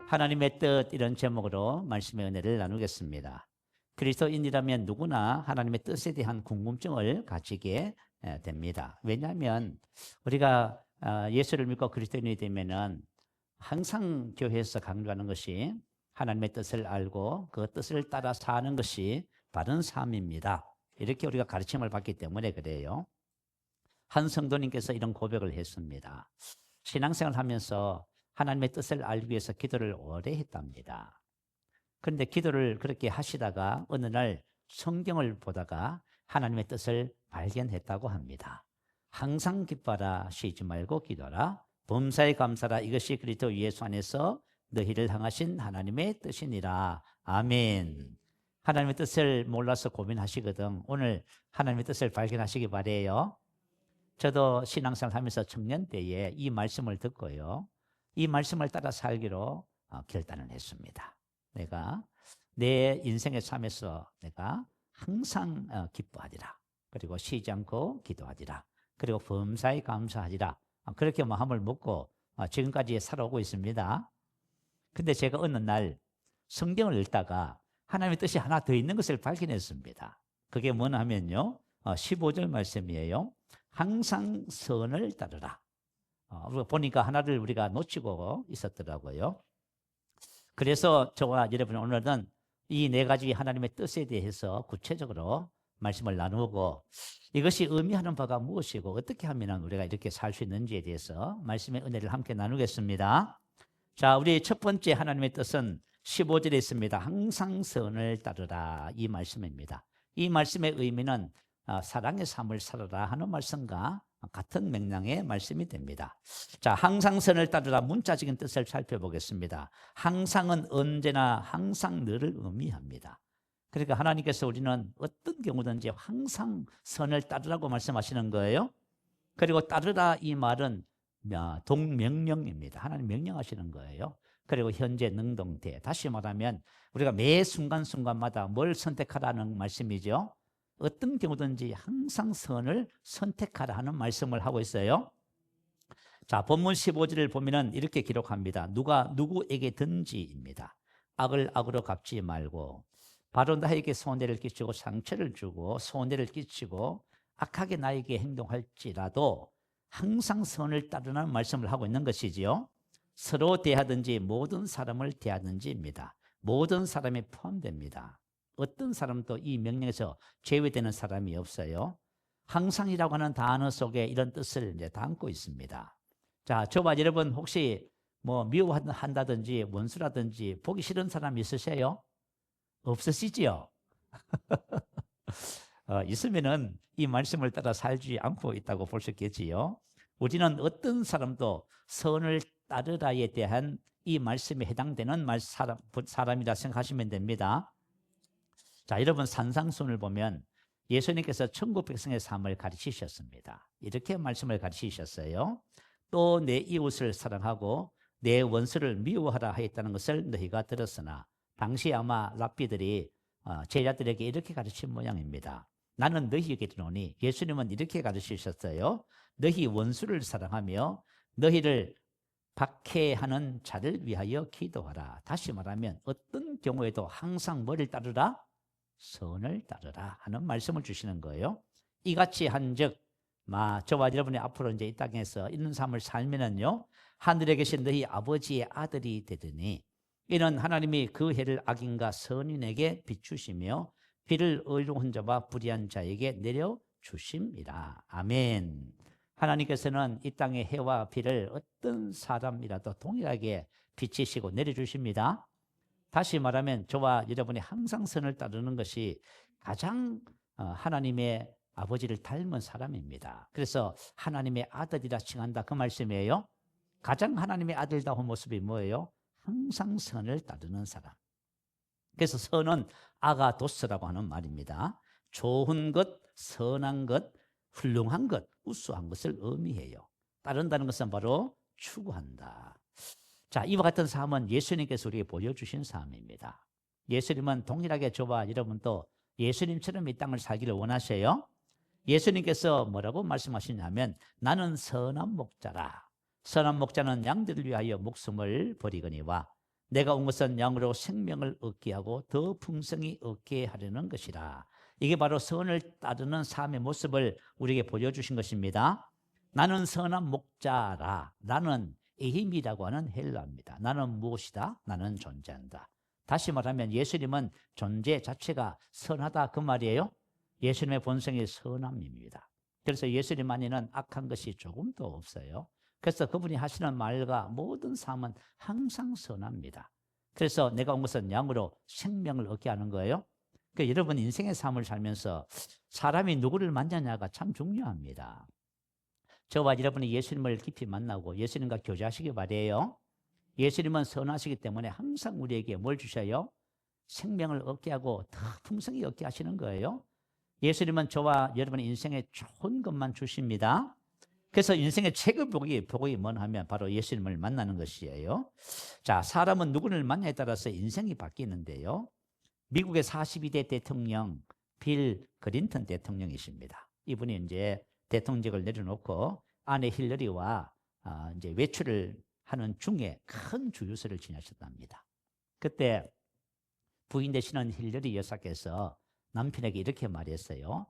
하나님의 뜻 이런 제목으로 말씀의 은혜를 나누겠습니다. 그리스도인이라면 누구나 하나님의 뜻에 대한 궁금증을 가지게 됩니다. 왜냐하면 우리가 예수를 믿고 그리스도인이 되면은 항상 교회에서 강조하는 것이 하나님의 뜻을 알고 그 뜻을 따라 사는 것이 바른 삶입니다. 이렇게 우리가 가르침을 받기 때문에 그래요. 한 성도님께서 이런 고백을 했습니다. 신앙생활을 하면서 하나님의 뜻을 알기 위해서 기도를 오래 했답니다. 그런데 기도를 그렇게 하시다가 어느 날 성경을 보다가 하나님의 뜻을 발견했다고 합니다. 항상 기뻐라, 쉬지 말고 기도하라, 범사에 감사라, 이것이 그리스도 예수 안에서 너희를 향하신 하나님의 뜻이니라. 아멘. 하나님의 뜻을 몰라서 고민하시거든 오늘 하나님의 뜻을 발견하시기 바래요. 저도 신앙생활 하면서 청년 때에 이 말씀을 듣고요, 이 말씀을 따라 살기로 결단을 했습니다. 내가 내 인생의 삶에서 내가 항상 기뻐하리라, 그리고 쉬지 않고 기도하리라, 그리고 범사에 감사하리라, 그렇게 마음을 먹고 지금까지 살아오고 있습니다. 근데 제가 어느 날 성경을 읽다가 하나님의 뜻이 하나 더 있는 것을 발견했습니다. 그게 뭐냐 하면요, 15절 말씀이에요. 항상 선을 따르라. 우리가 보니까 하나를 우리가 놓치고 있었더라고요. 그래서 저와 여러분 오늘은 이 네 가지 하나님의 뜻에 대해서 구체적으로 말씀을 나누고 이것이 의미하는 바가 무엇이고 어떻게 하면 우리가 이렇게 살 수 있는지에 대해서 말씀의 은혜를 함께 나누겠습니다. 자, 우리 첫 번째 하나님의 뜻은 15절에 있습니다. 항상 선을 따르라, 이 말씀입니다. 이 말씀의 의미는 사랑의 삶을 살아라 하는 말씀과 같은 맥락의 말씀이 됩니다. 자, 항상 선을 따르라 문자적인 뜻을 살펴보겠습니다. 항상은 언제나 항상 늘을 의미합니다. 그러니까 하나님께서 우리는 어떤 경우든지 항상 선을 따르라고 말씀하시는 거예요. 그리고 따르라 이 말은 동명령입니다. 하나님 명령하시는 거예요. 그리고 현재 능동태, 다시 말하면 우리가 매 순간순간마다 뭘 선택하라는 말씀이죠. 어떤 경우든지 항상 선을 선택하라 하는 말씀을 하고 있어요. 자, 본문 15절을 보면은 이렇게 기록합니다. 누가 누구에게든지입니다. 악을 악으로 갚지 말고 바로 나에게 손해를 끼치고 상처를 주고 손해를 끼치고 악하게 나에게 행동할지라도 항상 선을 따르라는 말씀을 하고 있는 것이지요. 서로 대하든지 모든 사람을 대하든지입니다. 모든 사람이 포함됩니다. 어떤 사람도 이 명령에서 제외되는 사람이 없어요. 항상이라고 하는 단어 속에 이런 뜻을 이제 담고 있습니다. 자, 저와 여러분 혹시 미워한다든지 원수라든지 보기 싫은 사람 있으세요? 없으시지요? 있으면은 이 말씀을 따라 살지 않고 있다고 볼 수 있겠지요. 우리는 어떤 사람도 선을 따르라에 대한 이 말씀에 해당되는 사람이라 생각하시면 됩니다. 자, 여러분 산상순을 보면 예수님께서 천국 백성의 삶을 가르치셨습니다. 이렇게 말씀을 가르치셨어요. 또 내 이웃을 사랑하고 내 원수를 미워하라 하였다는 것을 너희가 들었으나, 당시 아마 랍비들이 제자들에게 이렇게 가르친 모양입니다. 나는 너희에게 이르노니, 예수님은 이렇게 가르치셨어요. 너희 원수를 사랑하며 너희를 박해하는 자를 위하여 기도하라. 다시 말하면 어떤 경우에도 항상 뭐를 따르라? 선을 따르라 하는 말씀을 주시는 거예요. 이같이 한즉 저와 여러분이 앞으로 이제 이 땅에서 이런 삶을 살면은요, 하늘에 계신 너희 아버지의 아들이 되더니 이는 하나님이 그 해를 악인과 선인에게 비추시며 비를 의로운 자와 불의한 자에게 내려 주심이라. 아멘. 하나님께서는 이 땅의 해와 비를 어떤 사람이라도 동일하게 비치시고 내려주십니다. 다시 말하면 저와 여러분이 항상 선을 따르는 것이 가장 하나님의 아버지를 닮은 사람입니다. 그래서 하나님의 아들이라 칭한다, 그 말씀이에요. 가장 하나님의 아들다운 모습이 뭐예요? 항상 선을 따르는 사람. 그래서 선은 아가도스라고 하는 말입니다. 좋은 것, 선한 것, 훌륭한 것, 우수한 것을 의미해요. 따른다는 것은 바로 추구한다. 자, 이와 같은 삶은 예수님께서 우리에게 보여주신 삶입니다. 예수님은 동일하게 저와 여러분도 예수님처럼 이 땅을 살기를 원하세요. 예수님께서 뭐라고 말씀하시냐면 나는 선한 목자라. 선한 목자는 양들을 위하여 목숨을 버리거니와 내가 온 것은 양으로 생명을 얻게 하고 더 풍성히 얻게 하려는 것이라. 이게 바로 선을 따르는 삶의 모습을 우리에게 보여주신 것입니다. 나는 선한 목자라. 나는 에힘이라고 하는 헬라입니다. 나는 무엇이다? 나는 존재한다. 다시 말하면 예수님은 존재 자체가 선하다 그 말이에요. 예수님의 본성이 선함입니다. 그래서 예수님 안에는 악한 것이 조금도 없어요. 그래서 그분이 하시는 말과 모든 삶은 항상 선합니다. 그래서 내가 온 것은 양으로 생명을 얻게 하는 거예요. 그러니까 여러분 인생의 삶을 살면서 사람이 누구를 만나냐가 참 중요합니다. 저와 여러분이 예수님을 깊이 만나고 예수님과 교제하시기 바라요. 예수님은 선하시기 때문에 항상 우리에게 뭘 주셔요? 생명을 얻게 하고 더 풍성히 얻게 하시는 거예요. 예수님은 저와 여러분의 인생에 좋은 것만 주십니다. 그래서 인생의 최고 복이 뭔 하면 바로 예수님을 만나는 것이에요. 자, 사람은 누구를 만나에 따라서 인생이 바뀌는데요. 미국의 42대 대통령 빌 클린턴 대통령이십니다. 이분이 이제 대통령직을 내려놓고 아내 힐러리와 이제 외출을 하는 중에 큰 주유소를 지나셨답니다. 그때 부인 되시는 힐러리 여사께서 남편에게 이렇게 말했어요.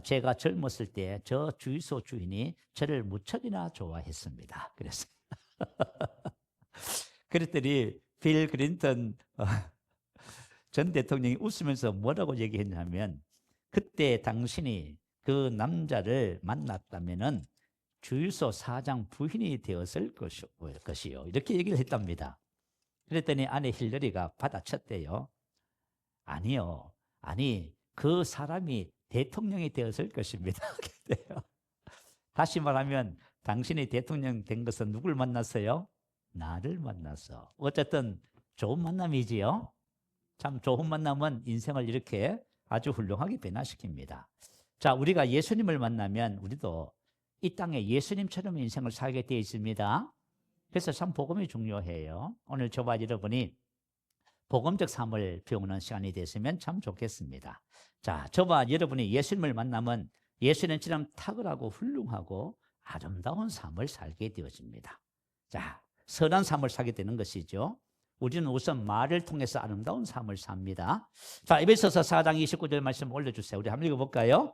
제가 젊었을 때 저 주유소 주인이 저를 무척이나 좋아했습니다. 그랬어요. 그랬더니 빌 클린턴 전 대통령이 웃으면서 뭐라고 얘기했냐면 그때 당신이 그 남자를 만났다면은 주유소 사장 부인이 되었을 것이요. 이렇게 얘기를 했답니다. 그랬더니 아내 힐러리가 받아쳤대요. 아니요. 아니 그 사람이 대통령이 되었을 것입니다. 다시 말하면 당신이 대통령 된 것은 누굴 만났어요? 나를 만났어. 어쨌든 좋은 만남이지요. 참 좋은 만남은 인생을 이렇게 아주 훌륭하게 변화시킵니다. 자, 우리가 예수님을 만나면 우리도 이 땅에 예수님처럼 인생을 살게 되어 있습니다. 그래서 참 복음이 중요해요. 오늘 저와 여러분이 복음적 삶을 배우는 시간이 됐으면 참 좋겠습니다. 자, 저와 여러분이 예수님을 만나면 예수님처럼 탁월하고 훌륭하고 아름다운 삶을 살게 되어집니다. 자, 선한 삶을 살게 되는 것이죠. 우리는 우선 말을 통해서 아름다운 삶을 삽니다. 자, 에베소서 4장 29절 말씀 올려주세요. 우리 한번 읽어볼까요?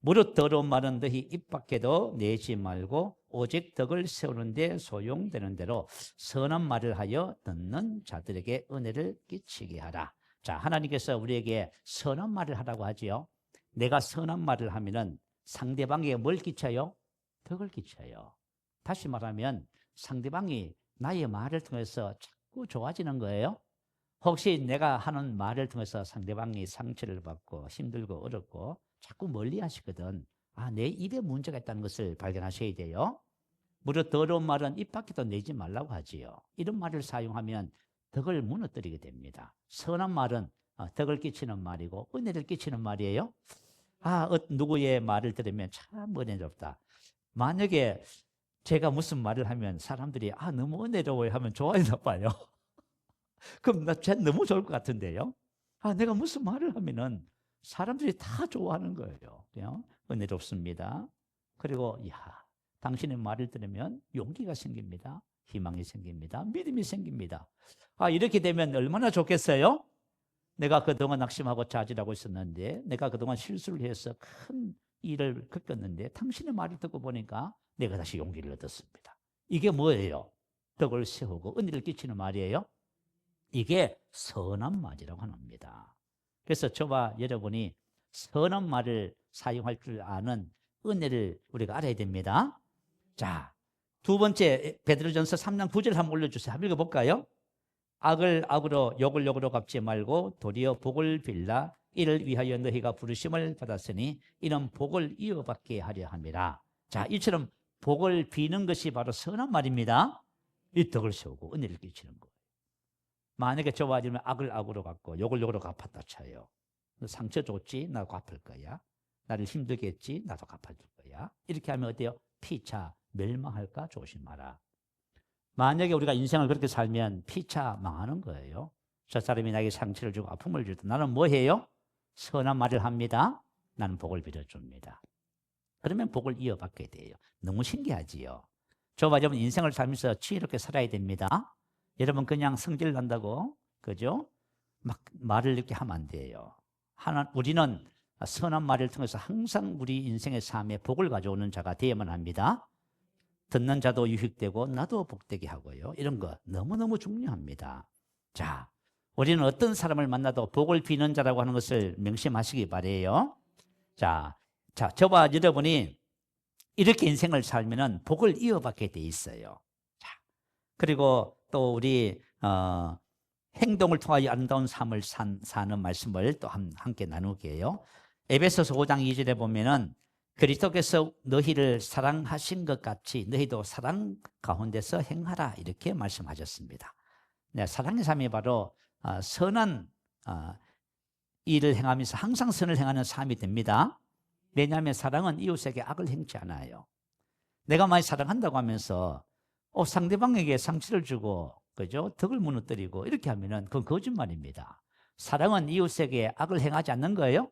무릇 더러운 말은 너희 입 밖에도 내지 말고 오직 덕을 세우는 데 소용되는 대로 선한 말을 하여 듣는 자들에게 은혜를 끼치게 하라. 자, 하나님께서 우리에게 선한 말을 하라고 하지요. 내가 선한 말을 하면은 상대방에게 뭘 끼쳐요? 덕을 끼쳐요. 다시 말하면 상대방이 나의 말을 통해서 자꾸 좋아지는 거예요. 혹시 내가 하는 말을 통해서 상대방이 상처를 받고 힘들고 어렵고 자꾸 멀리 하시거든. 내 입에 문제가 있다는 것을 발견하셔야 돼요. 무릇 더러운 말은 입 밖에도 내지 말라고 하지요. 이런 말을 사용하면 덕을 무너뜨리게 됩니다. 선한 말은 덕을 끼치는 말이고 은혜를 끼치는 말이에요. 누구의 말을 들으면 참 은혜롭다. 만약에 제가 무슨 말을 하면 사람들이 너무 은혜로워요 하면 좋아했나 봐요. 그럼 쟤 너무 좋을 것 같은데요. 내가 무슨 말을 하면은 사람들이 다 좋아하는 거예요. 그냥 은혜롭습니다. 그리고 당신의 말을 들으면 용기가 생깁니다. 희망이 생깁니다. 믿음이 생깁니다. 이렇게 되면 얼마나 좋겠어요? 내가 그동안 낙심하고 좌절하고 있었는데 내가 그동안 실수를 해서 큰 일을 겪었는데 당신의 말을 듣고 보니까 내가 다시 용기를 얻었습니다. 이게 뭐예요? 덕을 세우고 은혜를 끼치는 말이에요. 이게 선한 말이라고 합니다. 그래서 저와 여러분이 선한 말을 사용할 줄 아는 은혜를 우리가 알아야 됩니다. 자, 두 번째 베드로전서 3장 9절 한번 올려주세요. 한번 읽어볼까요? 악을 악으로 욕을 욕으로 갚지 말고 도리어 복을 빌라 이를 위하여 너희가 부르심을 받았으니 이는 복을 이어받게 하려 함이라. 자, 이처럼 복을 비는 것이 바로 선한 말입니다. 이 덕을 세우고 은혜를 끼치는 거. 만약에 저와 여러분 악을 악으로 갚고 욕을 욕으로 갚았다 쳐요. 너 상처 줬지? 나도 갚을 거야. 나를 힘들게 했지? 나도 갚아줄 거야. 이렇게 하면 어때요? 피차 멸망할까 조심하라. 만약에 우리가 인생을 그렇게 살면 피차 망하는 거예요. 저 사람이 나에게 상처를 주고 아픔을 줄 때 나는 뭐 해요? 선한 말을 합니다. 나는 복을 빌어줍니다. 그러면 복을 이어받게 돼요. 너무 신기하지요. 저와 여러분 인생을 살면서 지혜롭게 살아야 됩니다. 여러분 그냥 성질 난다고 그죠? 막 말을 이렇게 하면 안 돼요. 우리는 선한 말을 통해서 항상 우리 인생의 삶에 복을 가져오는 자가 되어야만 합니다. 듣는 자도 유익되고 나도 복되게 하고요. 이런 거 너무너무 중요합니다. 자, 우리는 어떤 사람을 만나도 복을 비는 자라고 하는 것을 명심하시기 바라요. 자, 저와 여러분이 이렇게 인생을 살면은 복을 이어받게 돼 있어요. 자, 그리고 또 우리 행동을 통하여 아름다운 삶을 사는 말씀을 또 함께 나누게요. 에베소서 5장 2절에 보면은 그리스도께서 너희를 사랑하신 것 같이 너희도 사랑 가운데서 행하라 이렇게 말씀하셨습니다. 네, 사랑의 삶이 바로 선한 일을 행하면서 항상 선을 행하는 삶이 됩니다. 왜냐하면 사랑은 이웃에게 악을 행치 않아요. 내가 많이 사랑한다고 하면서 상대방에게 상처를 주고 그죠? 덕을 무너뜨리고 이렇게 하면은 그건 거짓말입니다. 사랑은 이웃에게 악을 행하지 않는 거예요.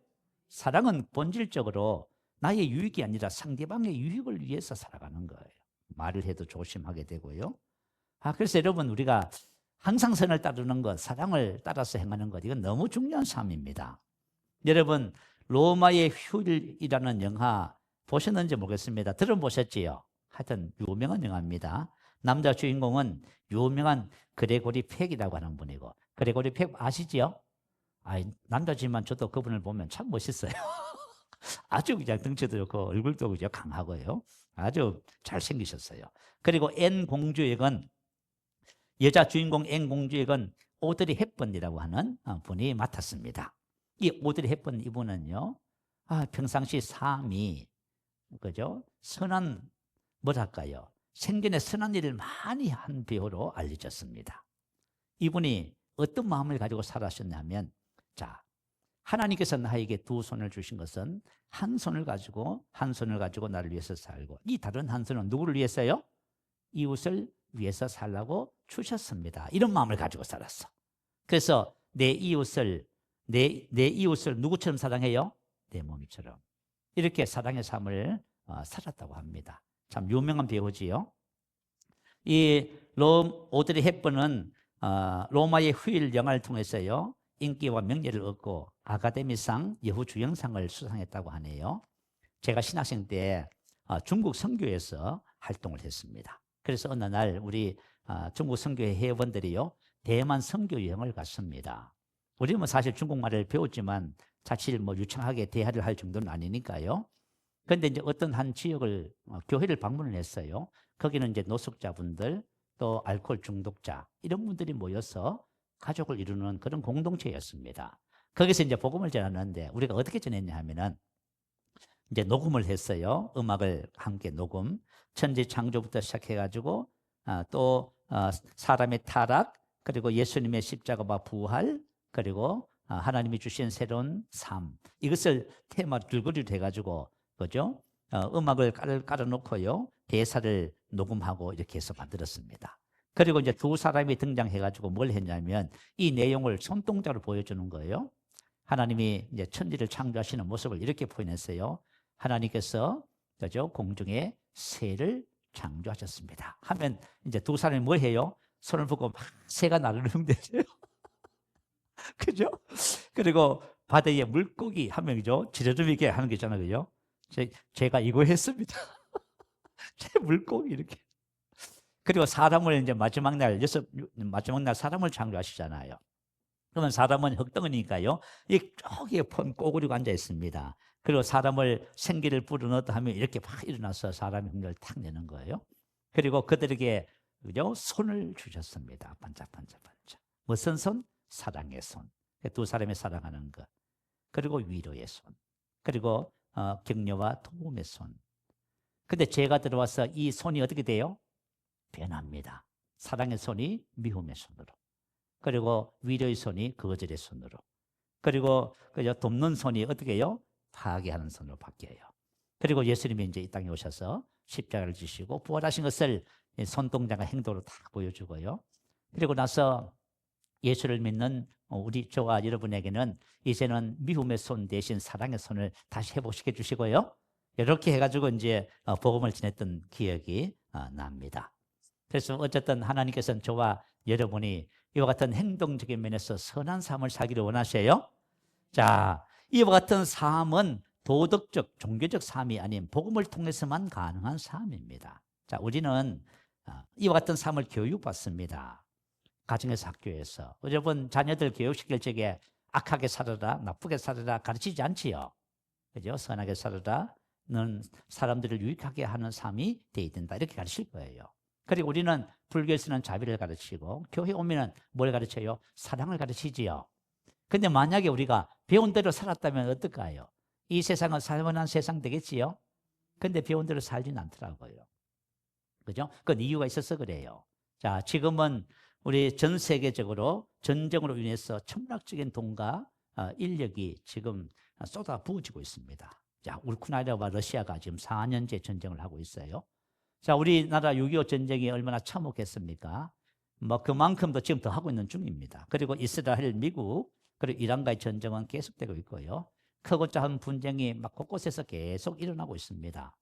사랑은 본질적으로 나의 유익이 아니라 상대방의 유익을 위해서 살아가는 거예요. 말을 해도 조심하게 되고요. 그래서 여러분 우리가 항상 선을 따르는 것, 사랑을 따라서 행하는 것, 이건 너무 중요한 삶입니다. 여러분 로마의 휴일이라는 영화 보셨는지 모르겠습니다. 들어보셨지요? 하여튼 유명한 영화입니다. 남자 주인공은 유명한 그레고리 팩이라고 하는 분이고, 그레고리 팩 아시지요? 남자지만 저도 그분을 보면 참 멋있어요. 아주 그냥 덩치도 좋고 얼굴도 그냥 강하고요. 아주 잘생기셨어요. 그리고 앤 공주역은 여자 주인공 앤 공주역은 오드리 헵번이라고 하는 분이 맡았습니다. 이 오드리 헵번 이분은요, 평상시 삶이 그죠? 선한 뭐랄까요? 생전에 선한 일을 많이 한 배우로 알려졌습니다. 이분이 어떤 마음을 가지고 살았었냐면, 자, 하나님께서 나에게 두 손을 주신 것은 한 손을 가지고 나를 위해서 살고, 이 다른 한 손은 누구를 위해서요? 이웃을 위해서 살라고 주셨습니다. 이런 마음을 가지고 살았어. 그래서 내 이웃을 누구처럼 사랑해요? 내 몸처럼. 이렇게 사랑의 삶을 살았다고 합니다. 참 유명한 배우지요. 이 오드리 헵번은 로마의 휴일 영화를 통해서요 인기와 명예를 얻고 아카데미상 여우주연상을 수상했다고 하네요. 제가 신학생 때 중국 선교에서 활동을 했습니다. 그래서 어느 날 우리 중국 선교회 회원들이요 대만 선교 여행을 갔습니다. 우리는 뭐 사실 중국말을 배웠지만 사실 뭐 유창하게 대화를 할 정도는 아니니까요. 그런데 이제 어떤 한 지역을 교회를 방문을 했어요. 거기는 이제 노숙자분들 또 알코올 중독자 이런 분들이 모여서 가족을 이루는 그런 공동체였습니다. 거기서 이제 복음을 전하는데 우리가 어떻게 전했냐 하면은 이제 녹음을 했어요. 음악을 함께 녹음. 천지 창조부터 시작해가지고 또 사람의 타락 그리고 예수님의 십자가와 부활 그리고 하나님이 주신 새로운 삶 이것을 테마로 줄거리로 해가지고 그죠? 음악을 깔아놓고요 대사를 녹음하고 이렇게 해서 만들었습니다. 그리고 이제 두 사람이 등장해가지고 뭘 했냐면 이 내용을 손동작으로 보여주는 거예요. 하나님이 이제 천지를 창조하시는 모습을 이렇게 표현했어요. 하나님께서 그죠? 공중에 새를 창조하셨습니다. 하면 이제 두 사람이 뭘 해요? 손을 보고 막 새가 나르는 흉내죠. 그죠? 그리고 바다에 물고기 한 명이죠. 지저분하게 하는 게 있잖아요. 그죠? 제가 이거 했습니다. 제 물고기 이렇게. 그리고 사람을 이제 마지막 날 사람을 창조하시잖아요. 그러면 사람은 흙덩어니까요. 이 저기에 폰 꼬부리고 앉아 있습니다. 그리고 사람을 생기를 불어넣었다 하면 이렇게 막 일어나서 사람의 흉내를 탁 내는 거예요. 그리고 그들에게 그죠? 손을 주셨습니다. 반짝반짝반짝. 무슨 손? 사랑의 손. 두 사람이 사랑하는 것. 그리고 위로의 손. 그리고 격려와 도움의 손. 근데 죄가 들어와서 이 손이 어떻게 돼요? 변합니다. 사랑의 손이 미움의 손으로. 그리고 위로의 손이 거절의 손으로. 그리고 그저 돕는 손이 어떻게 해요? 파괴하는 손으로 바뀌어요. 그리고 예수님이 이제 이 땅에 오셔서 십자가를 지시고 부활하신 것을 손동작과 행동으로 다 보여주고요. 그리고 나서 예수를 믿는 저와 여러분에게는 이제는 미움의 손 대신 사랑의 손을 다시 회복시켜 주시고요. 이렇게 해가지고 이제 복음을 전했던 기억이 납니다. 그래서 어쨌든 하나님께서는 저와 여러분이 이와 같은 행동적인 면에서 선한 삶을 살기를 원하세요. 자, 이와 같은 삶은 도덕적, 종교적 삶이 아닌 복음을 통해서만 가능한 삶입니다. 자, 우리는 이와 같은 삶을 교육받습니다. 가정에서, 학교에서. 여러분 자녀들 교육시킬 적에 악하게 살아라, 나쁘게 살아라 가르치지 않지요. 그죠? 선하게 살아라, 는 사람들을 유익하게 하는 삶이 돼야 된다, 이렇게 가르칠 거예요. 그리고 우리는 불교에서는 자비를 가르치고 교회 오면은 뭘 가르쳐요? 사랑을 가르치지요. 근데 만약에 우리가 배운 대로 살았다면 어떨까요? 이 세상은 살만한 세상 되겠지요. 근데 배운 대로 살지는 않더라고요. 그죠? 그건 이유가 있어서 그래요. 자, 지금은 우리 전 세계적으로 전쟁으로 인해서 천문학적인 돈과 인력이 지금 쏟아 부어지고 있습니다. 자, 우크라이나와 러시아가 지금 4년째 전쟁을 하고 있어요. 자, 우리나라 6.25 전쟁이 얼마나 참혹했습니까? 뭐 그만큼도 지금 더 하고 있는 중입니다. 그리고 이스라엘, 미국, 그리고 이란과의 전쟁은 계속되고 있고요. 크고 작은 분쟁이 막 곳곳에서 계속 일어나고 있습니다.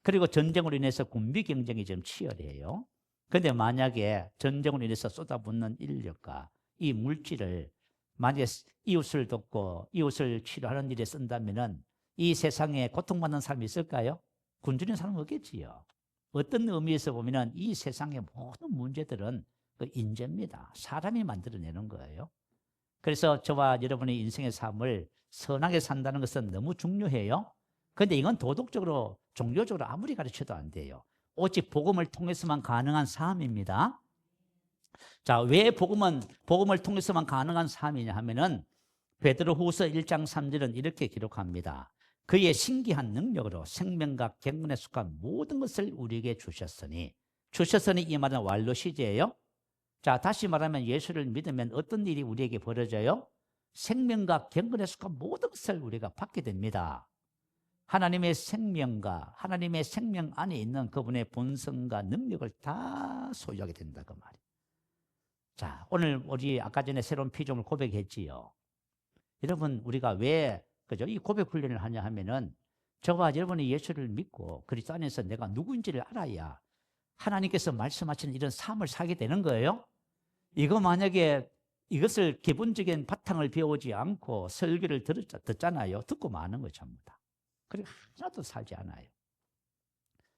그리고 전쟁으로 인해서 군비 경쟁이 좀 치열해요. 그런데 만약에 전쟁으로 인해서 쏟아붓는 인력과 이 물질을 만약에 이웃을 돕고 이웃을 치료하는 일에 쓴다면은 이 세상에 고통받는 사람이 있을까요? 굶주린 사람은 없겠지요. 어떤 의미에서 보면은 이 세상의 모든 문제들은 그 인재입니다. 사람이 만들어내는 거예요. 그래서 저와 여러분의 인생의 삶을 선하게 산다는 것은 너무 중요해요. 그런데 이건 도덕적으로, 종교적으로 아무리 가르쳐도 안 돼요. 오직 복음을 통해서만 가능한 삶입니다. 자, 왜 복음을 통해서만 가능한 삶이냐 하면은 베드로후서 1장 3절은 이렇게 기록합니다. 그의 신기한 능력으로 생명과 경건에 속한 모든 것을 우리에게 주셨으니 이 말은 완료 시제예요. 자, 다시 말하면 예수를 믿으면 어떤 일이 우리에게 벌어져요? 생명과 경건에 속한 모든 것을 우리가 받게 됩니다. 하나님의 생명과 하나님의 생명 안에 있는 그분의 본성과 능력을 다 소유하게 된다, 그 말이에요. 자, 오늘 우리 아까 전에 새로운 피조물 고백했지요. 여러분, 우리가 왜 그죠? 이 고백 훈련을 하냐 하면은 저와 여러분이 예수를 믿고 그리스도 안에서 내가 누구인지를 알아야 하나님께서 말씀하시는 이런 삶을 살게 되는 거예요. 이거 만약에 이것을 기본적인 바탕을 배우지 않고 설교를 듣잖아요. 듣고 마는 거 전부 다. 그리고 하나도 살지 않아요.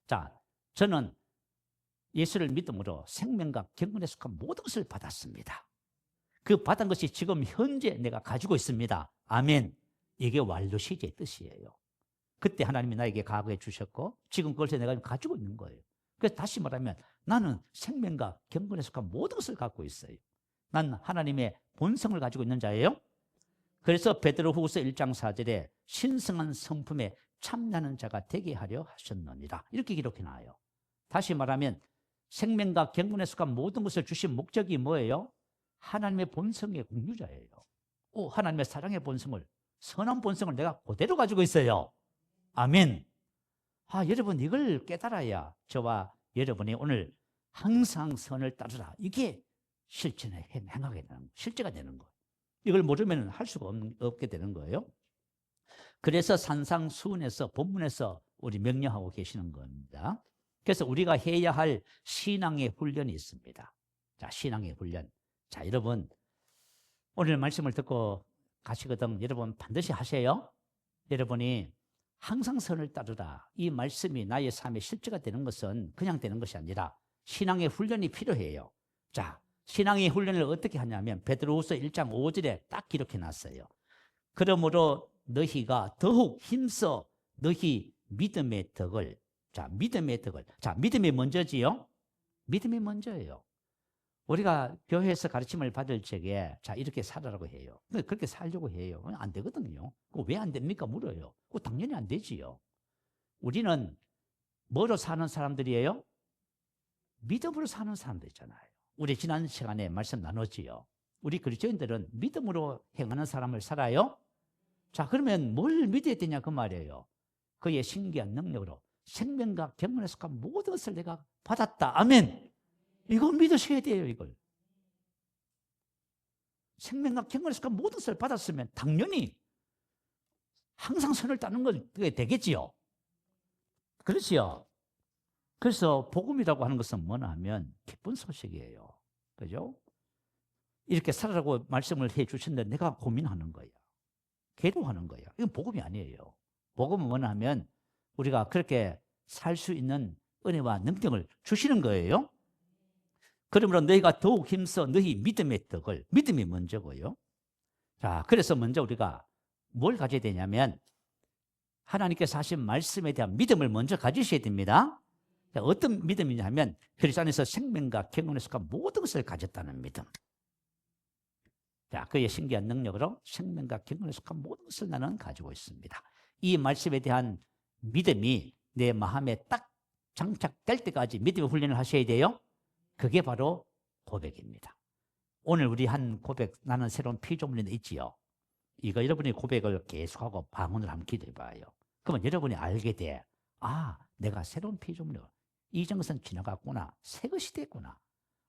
자, 저는 예수를 믿음으로 생명과 경건에 속한 모든 것을 받았습니다. 그 받은 것이 지금 현재 내가 가지고 있습니다. 아멘. 이게 완료 시제의 뜻이에요. 그때 하나님이 나에게 과거에 주셨고 지금 그것을 내가 가지고 있는 거예요. 그래서 다시 말하면 나는 생명과 경건에 속한 모든 것을 갖고 있어요. 난 하나님의 본성을 가지고 있는 자예요. 그래서 베드로후서 1장 4절에 신성한 성품에 참여하는 자가 되게 하려 하셨느니라, 이렇게 기록해 놔요. 다시 말하면 생명과 경건에 속한 모든 것을 주신 목적이 뭐예요? 하나님의 본성의 공유자예요. 하나님의 사랑의 본성을, 선한 본성을 내가 그대로 가지고 있어요. 아멘. 여러분, 이걸 깨달아야 저와 여러분이 오늘 항상 선을 따르라, 이게 실천에 행하게 되는, 실제가 되는 거예요. 이걸 모르면 할 수가 없게 되는 거예요. 그래서 산상수훈에서, 본문에서 우리 명령하고 계시는 겁니다. 그래서 우리가 해야 할 신앙의 훈련이 있습니다. 자, 신앙의 훈련. 자, 여러분, 오늘 말씀을 듣고 가시거든 여러분 반드시 하세요. 여러분이 항상 선을 따르라, 이 말씀이 나의 삶의 실제가 되는 것은 그냥 되는 것이 아니라 신앙의 훈련이 필요해요. 자, 신앙의 훈련을 어떻게 하냐면 베드로후서 1장 5절에 딱 기록해 놨어요. 그러므로 너희가 더욱 힘써 너희 믿음의 덕을. 자, 믿음의 덕을. 자, 믿음이 먼저지요? 믿음이 먼저예요. 우리가 교회에서 가르침을 받을 적에 자, 이렇게 살아라고 해요. 그렇게 살려고 해요. 안 되거든요. 왜 안 됩니까? 물어요. 당연히 안 되지요. 우리는 뭐로 사는 사람들이에요? 믿음으로 사는 사람들이잖아요. 우리 지난 시간에 말씀 나눴지요. 우리 그리스도인들은 믿음으로 행하는 사람을 살아요. 자, 그러면 뭘 믿어야 되냐 그 말이에요. 그의 신기한 능력으로 생명과 경건에 속한 모든 것을 내가 받았다. 아멘. 이거 믿으셔야 돼요. 이걸 생명과 경건에 속한 모든 것을 받았으면 당연히 항상 선을 따는 건 되겠지요. 그렇지요. 그래서 복음이라고 하는 것은 뭐냐 하면 기쁜 소식이에요. 그죠? 이렇게 살아라고 말씀을 해 주신데 내가 고민하는 거야. 괴로워하는 거야. 이건 복음이 아니에요. 복음은 뭐냐 하면 우리가 그렇게 살 수 있는 은혜와 능력을 주시는 거예요. 그러므로 너희가 더욱 힘써 너희 믿음의 덕을, 믿음이 먼저고요. 자, 그래서 먼저 우리가 뭘 가져야 되냐면 하나님께서 하신 말씀에 대한 믿음을 먼저 가지셔야 됩니다. 자, 어떤 믿음이냐면 그리스도 안에서 생명과 경건에 속한 모든 것을 가졌다는 믿음. 자, 그의 신기한 능력으로 생명과 경건에 속한 모든 것을 나는 가지고 있습니다. 이 말씀에 대한 믿음이 내 마음에 딱 장착될 때까지 믿음의 훈련을 하셔야 돼요. 그게 바로 고백입니다. 오늘 우리 한 고백, 나는 새로운 피조물이 있지요. 이거 여러분이 고백을 계속하고 방언을 한번 기도해 봐요. 그러면 여러분이 알게 돼. 아, 내가 새로운 피조물이야. 이전 것은 지나갔구나. 새 것이 됐구나.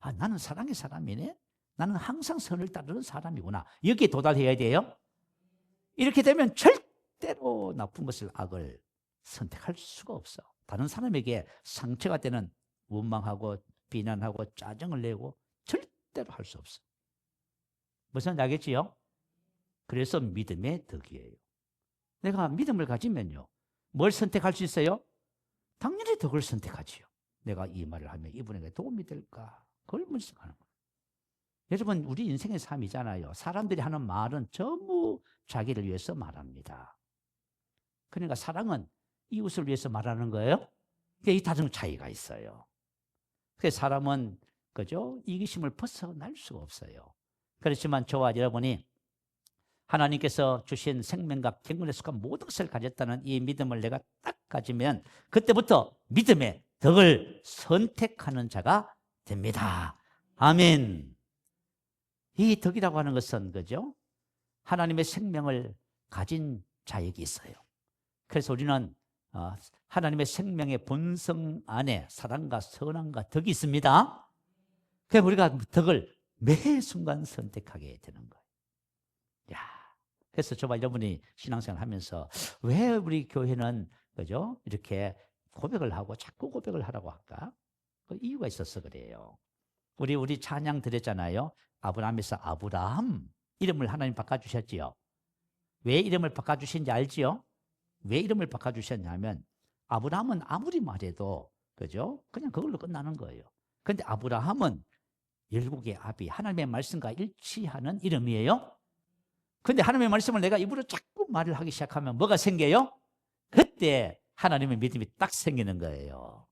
아, 나는 사랑의 사람이네. 나는 항상 선을 따르는 사람이구나. 여기에 도달해야 돼요. 이렇게 되면 절대로 나쁜 것을, 악을 선택할 수가 없어. 다른 사람에게 상처가 되는 원망하고 비난하고 짜증을 내고 절대로 할 수 없어. 무슨 알겠지요? 그래서 믿음의 덕이에요. 내가 믿음을 가지면요, 뭘 선택할 수 있어요? 당연히 덕을 선택하지요. 내가 이 말을 하면 이분에게 도움이 될까? 그걸 먼저 하는 거예요. 여러분, 우리 인생의 삶이잖아요. 사람들이 하는 말은 전부 자기를 위해서 말합니다. 그러니까 사랑은 이웃을 위해서 말하는 거예요. 이 다른 차이가 있어요. 그래서 사람은 그죠? 이기심을 벗어날 수가 없어요. 그렇지만 저와 여러분이 하나님께서 주신 생명과 경건에 속한 모든 것을 가졌다는 이 믿음을 내가 딱 가지면 그때부터 믿음의 덕을 선택하는 자가 됩니다. 아멘. 이 덕이라고 하는 것은 그죠? 하나님의 생명을 가진 자에게 있어요. 그래서 우리는 하나님의 생명의 본성 안에 사랑과 선함과 덕이 있습니다. 그래서 우리가 덕을 매 순간 선택하게 되는 거예요. 야, 그래서 저와 여러분이 신앙생활 하면서 왜 우리 교회는 그죠? 이렇게 고백을 하고 자꾸 고백을 하라고 할까? 그 이유가 있어서 그래요. 우리 찬양 드렸잖아요. 아브라함에서 아브라함 이름을 하나님 바꿔주셨지요. 왜 이름을 바꿔주신지 알지요? 왜 이름을 바꿔주셨냐면 아브라함은 아무리 말해도 그죠? 그냥 그걸로 끝나는 거예요. 그런데 아브라함은 열국의 아비, 하나님의 말씀과 일치하는 이름이에요. 그런데 하나님의 말씀을 내가 입으로 자꾸 말을 하기 시작하면 뭐가 생겨요? 그때 하나님의 믿음이 딱 생기는 거예요.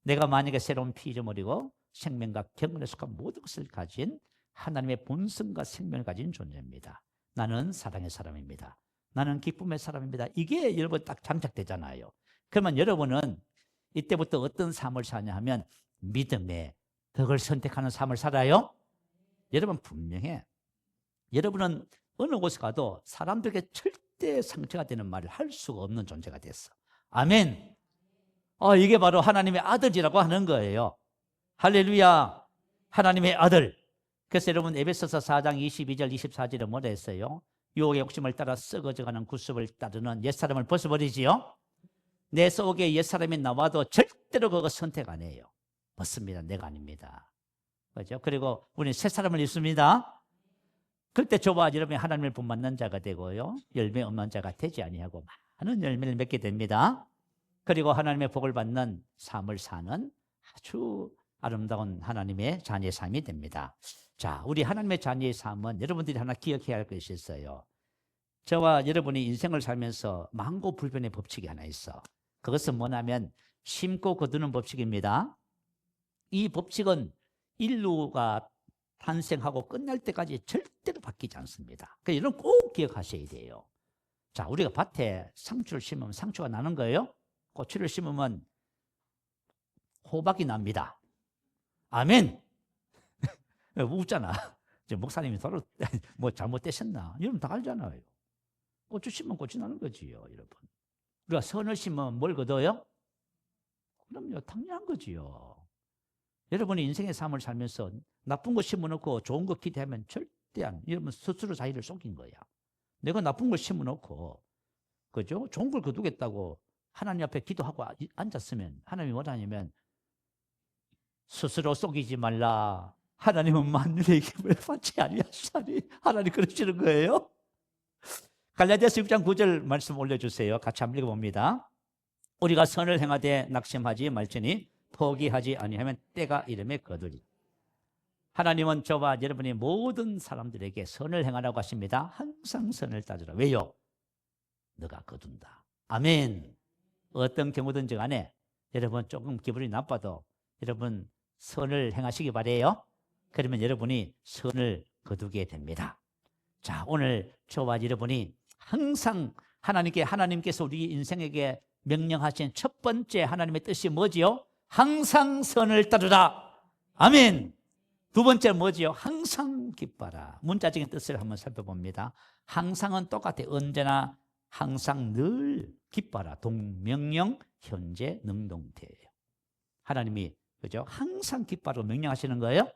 내가 만약에 새로운 피조물이고 생명과 경건에 속한 모든 것을 가진 하나님의 본성과 생명을 가진 존재입니다. 나는 사랑의 사람입니다. 나는 기쁨의 사람입니다. 이게 여러분 딱 장착되잖아요. 그러면 여러분은 이때부터 어떤 삶을 사냐 하면 믿음의 덕을 선택하는 삶을 살아요. 여러분 분명해. 여러분은 어느 곳에 가도 사람들에게 절대 상처가 되는 말을 할 수가 없는 존재가 됐어. 아멘. 이게 바로 하나님의 아들이라고 하는 거예요. 할렐루야. 하나님의 아들. 그래서 여러분 에베소서 4장 22절 24절에 뭐라 했어요? 유혹의 욕심을 따라 썩어져가는 구습을 따르는 옛사람을 벗어버리지요. 내 속에 옛사람이 나와도 절대로 그거 선택 안 해요. 벗습니다. 내가 아닙니다. 그렇죠? 그리고 우리는 새 사람을 입습니다. 그때 저와 여러분이 하나님을 본받는 자가 되고요, 열매 없는 자가 되지 아니하고 많은 열매를 맺게 됩니다. 그리고 하나님의 복을 받는 삶을 사는 아주 아름다운 하나님의 자녀의 삶이 됩니다. 자, 우리 하나님의 자녀의 삶은 여러분들이 하나 기억해야 할 것이 있어요. 저와 여러분이 인생을 살면서 만고불변의 법칙이 하나 있어. 그것은 뭐냐면 심고 거두는 법칙입니다. 이 법칙은 인류가 탄생하고 끝날 때까지 절대로 바뀌지 않습니다. 그래서 이런 꼭 기억하셔야 돼요. 자, 우리가 밭에 상추를 심으면 상추가 나는 거예요. 고추를 심으면 호박이 납니다. 아멘. 웃잖아. 목사님이 서로 뭐 잘못되셨나? 여러분 다 알잖아요. 고추 심으면 고추 나는 거지요, 여러분. 우리가 선을 심으면 뭘 거둬요? 그럼요, 당연한 거지요. 여러분이 인생의 삶을 살면서 나쁜 거 심어놓고 좋은 거 기대하면 절대 안, 여러분 스스로 자기를 속인 거야. 내가 나쁜 걸 심어놓고, 그죠? 좋은 걸 거두겠다고 하나님 앞에 기도하고 앉았으면 하나님이 뭐라냐면 스스로 속이지 말라. 하나님은 만민의 기쁨을 받지 아니하시나니. 하나님 그러시는 거예요. 갈라디아서 6장 9절 말씀 올려주세요. 같이 한번 읽어봅니다. 우리가 선을 행하되 낙심하지 말지니 포기하지 아니하면 때가 이름에 거두리. 하나님은 저와 여러분이 모든 사람들에게 선을 행하라고 하십니다. 항상 선을 따르라. 왜요? 너가 거둔다. 아멘. 어떤 경우든지 간에 여러분 조금 기분이 나빠도 여러분 선을 행하시기 바래요. 그러면 여러분이 선을 거두게 됩니다. 자, 오늘 저와 여러분이 항상 하나님께서 우리 인생에게 명령하신 첫 번째 하나님의 뜻이 뭐지요? 항상 선을 따르라. 아멘. 두 번째 뭐지요? 항상 기뻐라. 문자적인 뜻을 한번 살펴봅니다. 항상은 똑같아. 언제나, 항상, 늘 기뻐라. 동명령, 현재, 능동태예요. 하나님이 그죠? 항상 기뻐라고 명령하시는 거예요.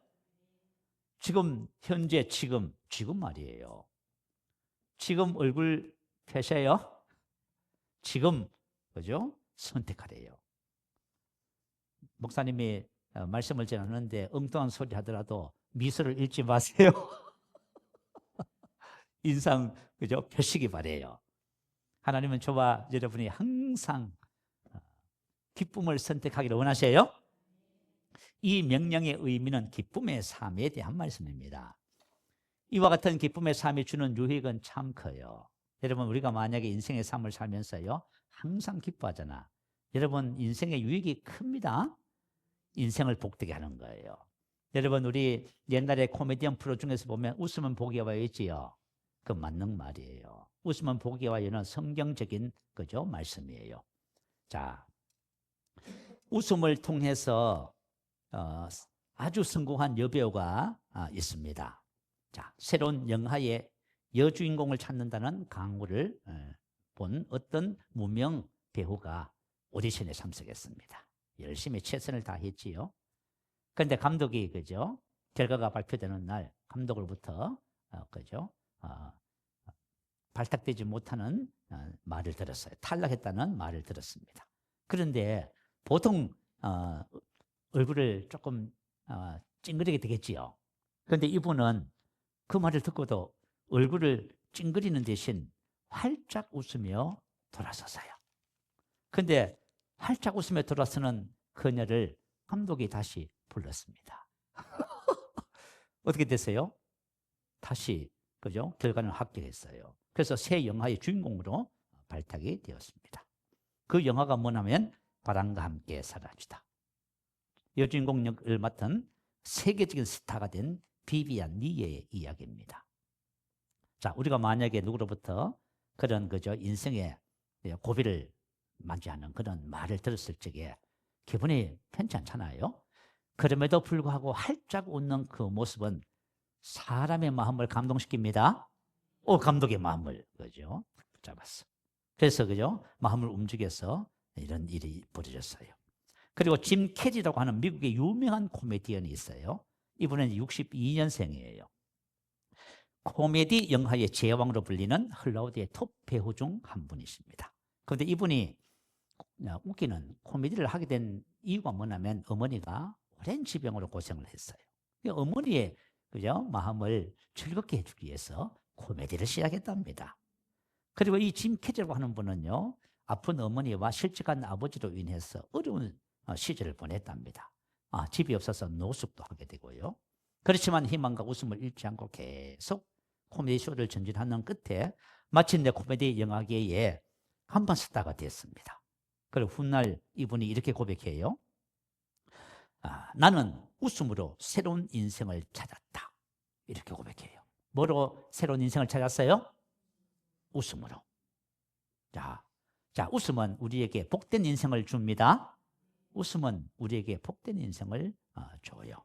지금 현재 지금 말이에요. 지금 얼굴 펴세요. 지금 그죠? 선택하래요. 목사님이 말씀을 전하는데 엉뚱한 소리 하더라도 미소를 잃지 마세요. 인상 그죠? 펴시기 바래요. 하나님은 저와 여러분이 항상 기쁨을 선택하기를 원하세요. 이 명령의 의미는 기쁨의 삶에 대한 말씀입니다. 이와 같은 기쁨의 삶이 주는 유익은 참 커요. 여러분, 우리가 만약에 인생의 삶을 살면서요 항상 기뻐하잖아. 여러분, 인생의 유익이 큽니다. 인생을 복되게 하는 거예요. 여러분, 우리 옛날에 코미디언 프로 중에서 보면 웃으면 복이 와요 있지요. 그 맞는 말이에요. 웃으면 복이 와요는 성경적인 그죠 말씀이에요. 자, 웃음을 통해서 아주 성공한 여배우가 있습니다. 자, 새로운 영화의 여주인공을 찾는다는 강구를 본 어떤 무명 배우가 오디션에 참석했습니다. 열심히 최선을 다했지요. 그런데 감독이 그죠? 결과가 발표되는 날 감독으로부터 그죠? 발탁되지 못하는 말을 들었어요. 탈락했다는 말을 들었습니다. 그런데 보통 얼굴을 조금 찡그리게 되겠지요. 그런데 이분은 그 말을 듣고도 얼굴을 찡그리는 대신 활짝 웃으며 돌아섰어요. 그런데 활짝 웃으며 돌아서는 그녀를 감독이 다시 불렀습니다. 어떻게 됐어요? 다시 그죠? 결과는 합격했어요. 그래서 새 영화의 주인공으로 발탁이 되었습니다. 그 영화가 뭐냐면 바람과 함께 사라지다. 여주인공 역을 맡은 세계적인 스타가 된 비비안 리의 이야기입니다. 자, 우리가 만약에 누구로부터 그런 그죠 인생의 고비를 맞이하는 그런 말을 들었을 적에 기분이 편찮잖아요. 그럼에도 불구하고 활짝 웃는 그 모습은 사람의 마음을 감동시킵니다. 감독의 마음을 그죠 붙잡았어. 그래서 그죠 마음을 움직여서 이런 일이 벌어졌어요. 그리고 짐 캐리라고 하는 미국의 유명한 코미디언이 있어요. 이분은 62년생이에요. 코미디 영화의 제왕으로 불리는 헐리우드의 톱 배우 중 한 분이십니다. 그런데 이분이 웃기는 코미디를 하게 된 이유가 뭐냐면 어머니가 오랜 지병으로 고생을 했어요. 어머니의 그죠 마음을 즐겁게 해주기 위해서 코미디를 시작했답니다. 그리고 이 짐 캐리라고 하는 분은요 아픈 어머니와 실직한 아버지로 인해서 어려운 시절을 보냈답니다. 집이 없어서 노숙도 하게 되고요. 그렇지만 희망과 웃음을 잃지 않고 계속 코미디 쇼를 전진하는 끝에 마침내 코미디 영화계에 한번 스타가 됐습니다. 그리고 훗날 이분이 이렇게 고백해요. 나는 웃음으로 새로운 인생을 찾았다. 이렇게 고백해요. 뭐로 새로운 인생을 찾았어요? 웃음으로. 자, 웃음은 우리에게 복된 인생을 줍니다. 웃음은 우리에게 복된 인생을 줘요.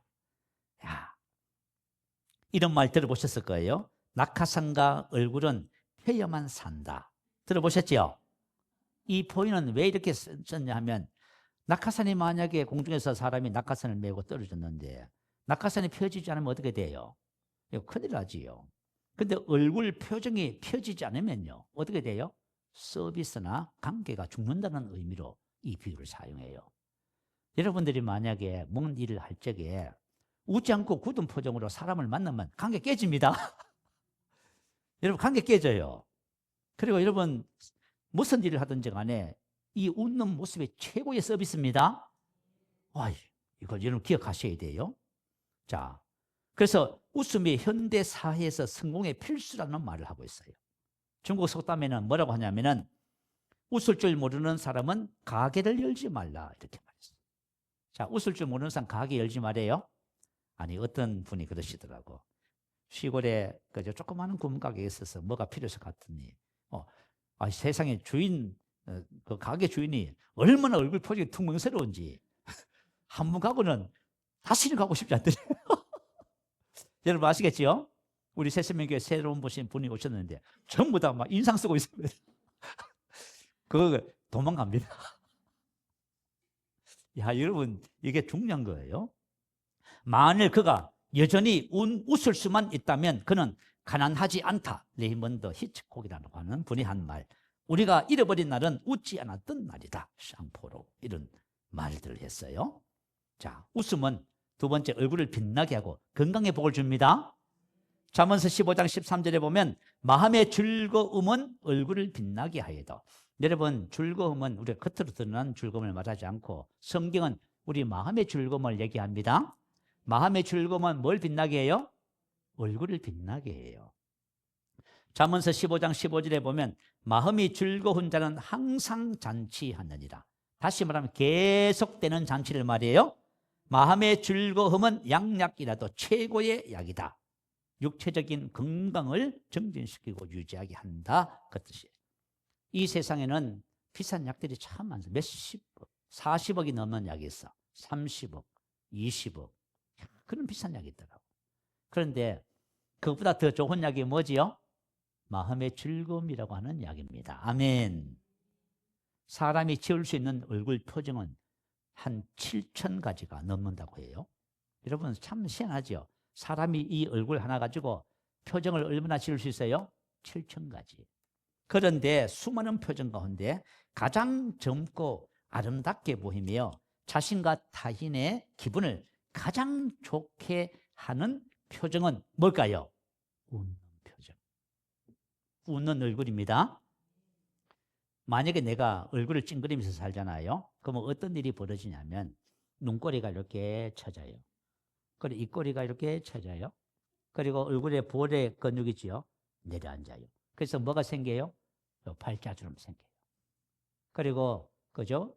이런 말 들어보셨을 거예요. 낙하산과 얼굴은 펴야만 산다. 들어보셨죠? 이 포인트는 왜 이렇게 썼냐 하면 낙하산이 만약에 공중에서 사람이 낙하산을 메고 떨어졌는데 낙하산이 펴지지 않으면 어떻게 돼요? 이거 큰일 나지요. 근데 얼굴 표정이 펴지지 않으면요 어떻게 돼요? 서비스나 관계가 죽는다는 의미로 이 비유를 사용해요. 여러분들이 만약에 뭔 일을 할 적에 웃지 않고 굳은 표정으로 사람을 만나면 관계 깨집니다. 여러분 관계 깨져요. 그리고 여러분 무슨 일을 하든지 간에 이 웃는 모습이 최고의 서비스입니다. 와, 이걸 여러분 기억하셔야 돼요. 자, 그래서 웃음이 현대 사회에서 성공의 필수라는 말을 하고 있어요. 중국 속담에는 뭐라고 하냐면은 웃을 줄 모르는 사람은 가게를 열지 말라 이렇게 말했어요. 자, 웃을 줄 모르는 사람 가게 열지 말아요. 아니 어떤 분이 그러시더라고. 시골에 그저 조그마한 구멍가게에 있어서 뭐가 필요해서 갔더니 세상에 주인 그 가게 주인이 얼마나 얼굴 표정이 퉁명스러운지 한 번 가고는 다시는 가고 싶지 않더래요. 여러분 아시겠지요? 우리 새세명교회 새로운 보신 분이 오셨는데 전부 다 막 인상 쓰고 있습니다. 그거 도망갑니다. 야, 여러분 이게 중요한 거예요. 만일 그가 여전히 웃을 수만 있다면 그는 가난하지 않다. 레이먼드 히치콕이라고 하는 분이 한 말. 우리가 잃어버린 날은 웃지 않았던 날이다. 샹포로 이런 말들을 했어요. 자, 웃음은 두 번째 얼굴을 빛나게 하고 건강에 복을 줍니다. 잠언서 15장 13절에 보면 마음의 즐거움은 얼굴을 빛나게 하여도. 여러분 즐거움은 우리가 겉으로 드러난 즐거움을 말하지 않고 성경은 우리 마음의 즐거움을 얘기합니다. 마음의 즐거움은 뭘 빛나게 해요? 얼굴을 빛나게 해요. 잠언서 15장 15절에 보면 마음이 즐거운 자는 항상 잔치하느니라. 다시 말하면 계속되는 잔치를 말이에요. 마음의 즐거움은 양약이라도 최고의 약이다. 육체적인 건강을 정진시키고 유지하게 한다. 그 뜻이에요. 이 세상에는 비싼 약들이 참 많습니다. 몇십억, 40억이 넘는 약이 있어. 30억, 20억. 그런 비싼 약이 있더라고. 그런데 그것보다 더 좋은 약이 뭐지요? 마음의 즐거움이라고 하는 약입니다. 아멘. 사람이 지을 수 있는 얼굴 표정은 한 7천 가지가 넘는다고 해요. 여러분 참 희한하죠? 사람이 이 얼굴 하나 가지고 표정을 얼마나 지을 수 있어요? 7천 가지. 그런데 수많은 표정 가운데 가장 젊고 아름답게 보이며 자신과 타인의 기분을 가장 좋게 하는 표정은 뭘까요? 웃는 표정. 웃는 얼굴입니다. 만약에 내가 얼굴을 찡그리면서 살잖아요. 그러면 어떤 일이 벌어지냐면 눈꼬리가 이렇게 쳐져요. 그리고 입꼬리가 이렇게 쳐져요. 그리고 얼굴에 볼에 근육이 있지요. 내려앉아요. 그래서 뭐가 생겨요? 팔자주름 생겨요. 그리고 그죠?